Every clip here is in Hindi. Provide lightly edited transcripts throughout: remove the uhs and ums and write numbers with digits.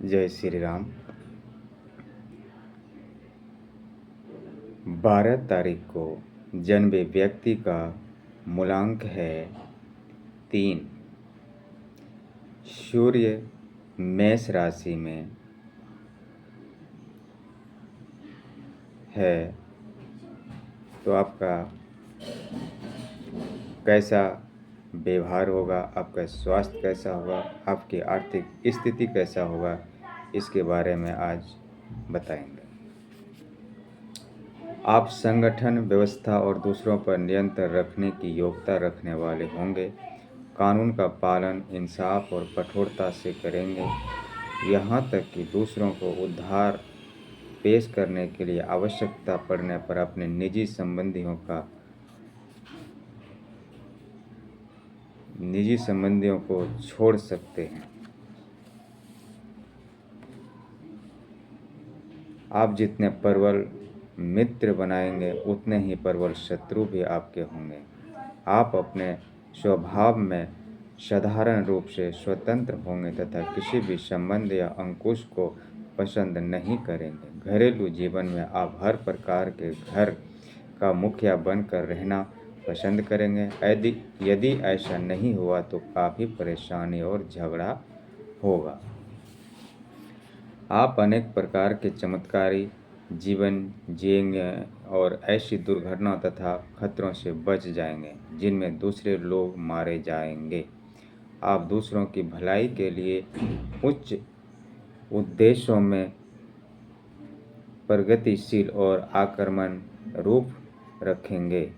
जय श्री राम। 12 तारीख को जन्मे व्यक्ति का मूलांक है 3। सूर्य मेष राशि में है, तो आपका कैसा व्यवहार होगा, आपका स्वास्थ्य कैसा होगा, आपकी आर्थिक स्थिति कैसा होगा, इसके बारे में आज बताएंगे। आप संगठन व्यवस्था और दूसरों पर नियंत्रण रखने की योग्यता रखने वाले होंगे। कानून का पालन इंसाफ और कठोरता से करेंगे, यहाँ तक कि दूसरों को उद्धार पेश करने के लिए आवश्यकता पड़ने पर अपने निजी संबंधियों को छोड़ सकते हैं। आप जितने प्रबल मित्र बनाएंगे उतने ही प्रबल शत्रु भी आपके होंगे। आप अपने स्वभाव में साधारण रूप से स्वतंत्र होंगे तथा किसी भी संबंध या अंकुश को पसंद नहीं करेंगे। घरेलू जीवन में आप हर प्रकार के घर का मुखिया बनकर रहना पसंद करेंगे। यदि ऐसा नहीं हुआ तो काफ़ी परेशानी और झगड़ा होगा। आप अनेक प्रकार के चमत्कारी जीवन जिएंगे और ऐसी दुर्घटना तथा खतरों से बच जाएंगे जिनमें दूसरे लोग मारे जाएंगे। आप दूसरों की भलाई के लिए उच्च उद्देश्यों में प्रगतिशील और आक्रामक रूप रखेंगे।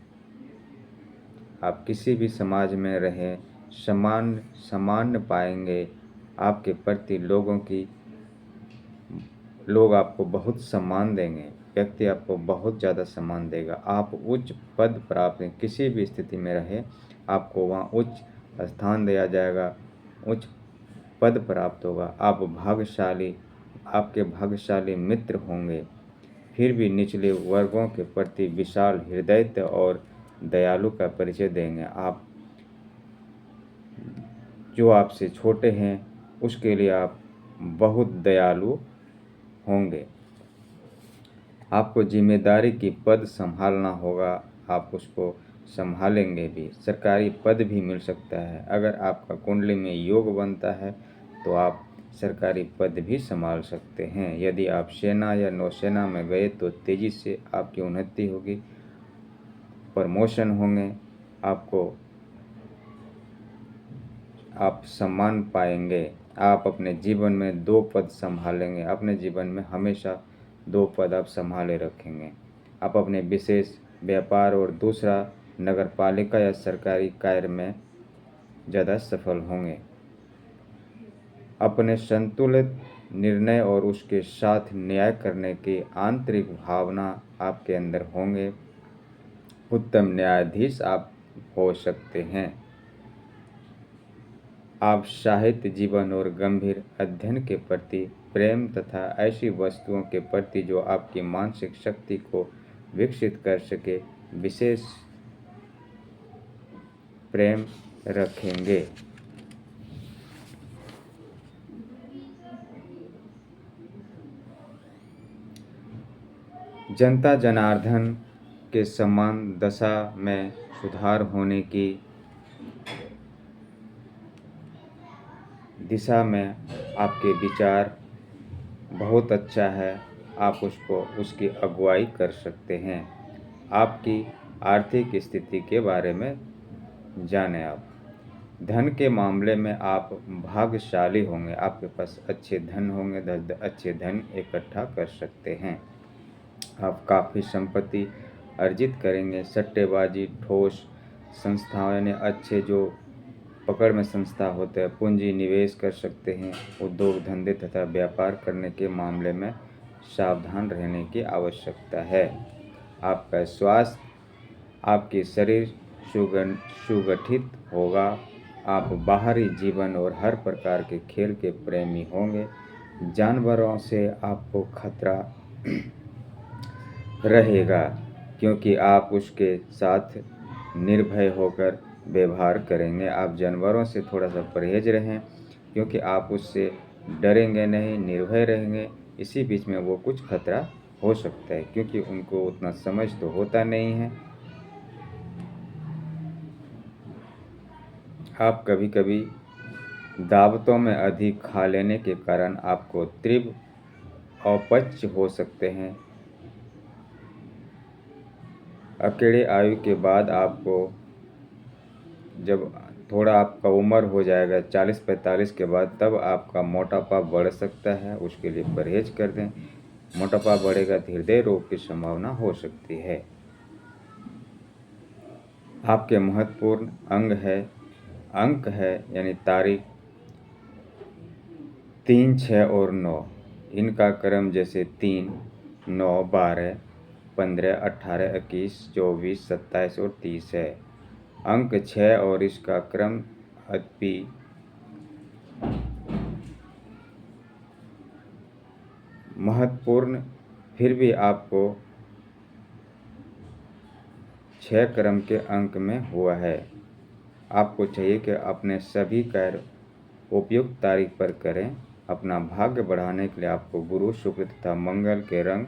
आप किसी भी समाज में रहें सम्मान पाएंगे। आपके प्रति लोग आपको बहुत सम्मान देंगे। व्यक्ति आपको बहुत ज़्यादा सम्मान देगा। आप उच्च पद प्राप्त किसी भी स्थिति में रहे, आपको वहाँ उच्च स्थान दिया जाएगा, उच्च पद प्राप्त होगा। आपके भाग्यशाली मित्र होंगे। फिर भी निचले वर्गों के प्रति विशाल हृदय और दयालु का परिचय देंगे। आप जो आपसे छोटे हैं उसके लिए आप बहुत दयालु होंगे। आपको जिम्मेदारी की पद संभालना होगा, आप उसको संभालेंगे भी। सरकारी पद भी मिल सकता है। अगर आपका कुंडली में योग बनता है तो आप सरकारी पद भी संभाल सकते हैं। यदि आप सेना या नौसेना में गए तो तेज़ी से आपकी उन्नति होगी, प्रमोशन होंगे, आप सम्मान पाएंगे। आप अपने जीवन में 2 पद संभालेंगे। अपने जीवन में हमेशा 2 पद आप संभाले रखेंगे। आप अपने विशेष व्यापार और दूसरा नगरपालिका या सरकारी कार्य में ज़्यादा सफल होंगे। अपने संतुलित निर्णय और उसके साथ न्याय करने की आंतरिक भावना आपके अंदर होंगे। उत्तम न्यायाधीश आप हो सकते हैं। आप साहित्य जीवन और गंभीर अध्ययन के प्रति प्रेम तथा ऐसी वस्तुओं के प्रति जो आपकी मानसिक शक्ति को विकसित कर सके विशेष प्रेम रखेंगे। जनता जनार्दन के समान दशा में सुधार होने की दिशा में आपके विचार बहुत अच्छा है। आप उसकी अगुवाई कर सकते हैं। आपकी आर्थिक स्थिति के बारे में जानें। आप धन के मामले में आप भाग्यशाली होंगे। आपके पास अच्छे धन होंगे, अच्छे धन इकट्ठा कर सकते हैं। आप काफ़ी संपत्ति अर्जित करेंगे। सट्टेबाजी, ठोस संस्थाओं यानी अच्छे जो पकड़ में संस्था होते हैं, पूंजी निवेश कर सकते हैं। उद्योग धंधे तथा व्यापार करने के मामले में सावधान रहने की आवश्यकता है। आपका स्वास्थ्य, आपके शरीर सुगठित होगा। आप बाहरी जीवन और हर प्रकार के खेल के प्रेमी होंगे। जानवरों से आपको खतरा रहेगा क्योंकि आप उसके साथ निर्भय होकर व्यवहार करेंगे। आप जानवरों से थोड़ा सा परहेज रहें क्योंकि आप उससे डरेंगे नहीं, निर्भय रहेंगे, इसी बीच में वो कुछ खतरा हो सकता है, क्योंकि उनको उतना समझ तो होता नहीं है। आप कभी कभी दावतों में अधिक खा लेने के कारण आपको तीव्र अपच हो सकते हैं। अकेले आयु के बाद आपको जब थोड़ा आपका उम्र हो जाएगा 40-45 के बाद, तब आपका मोटापा बढ़ सकता है, उसके लिए परहेज कर दें। मोटापा बढ़ेगा तो हृदय रोग की संभावना हो सकती है। आपके महत्वपूर्ण अंक है यानी तारीख 3, 6 और 9। इनका क्रम जैसे 3, 9, 12, 15, 18, 21, 24, 27 और 30 है। अंक 6 और इसका क्रम अति महत्वपूर्ण, फिर भी आपको 6 क्रम के अंक में हुआ है। आपको चाहिए कि अपने सभी कार्य उपयुक्त तारीख पर करें। अपना भाग्य बढ़ाने के लिए आपको गुरु, शुक्र तथा मंगल के रंग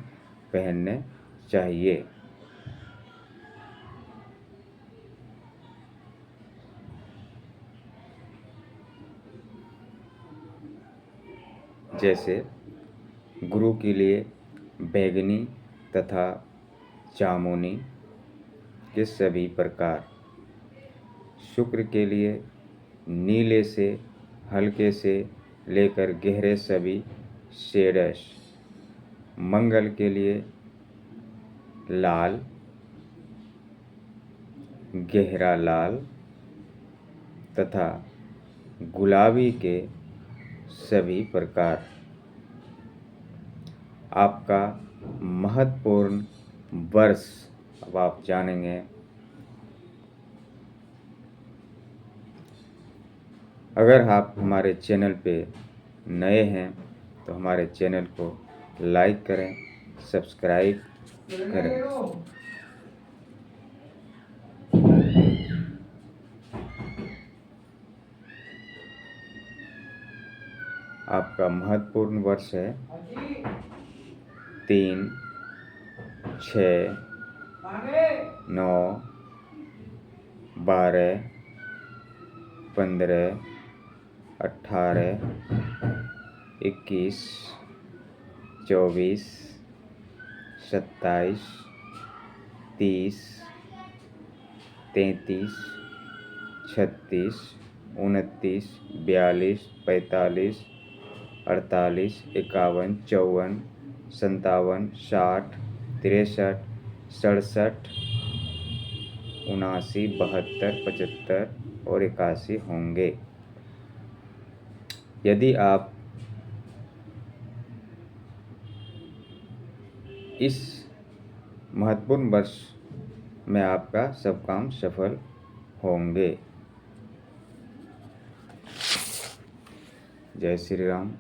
पहनने चाहिए। जैसे गुरु के लिए बैंगनी तथा जामुनी के सभी प्रकार, शुक्र के लिए नीले से हल्के से लेकर गहरे सभी शेड्स, मंगल के लिए लाल, गहरा लाल तथा गुलाबी के सभी प्रकार। आपका महत्वपूर्ण वर्ष अब आप जानेंगे। अगर आप हमारे चैनल पे नए हैं तो हमारे चैनल को लाइक करें, सब्सक्राइब करें। आपका महत्वपूर्ण वर्ष है 3, 6, 9, 12, 15, 18, 21, 24, 27, 30, 33, 36, 29, 42, 45, 48, 51, 54, 57, 60, 63, 67, 79, 72, 75 और 81 होंगे। यदि आप इस महत्वपूर्ण वर्ष में आपका सब काम सफल होंगे। जय श्री राम।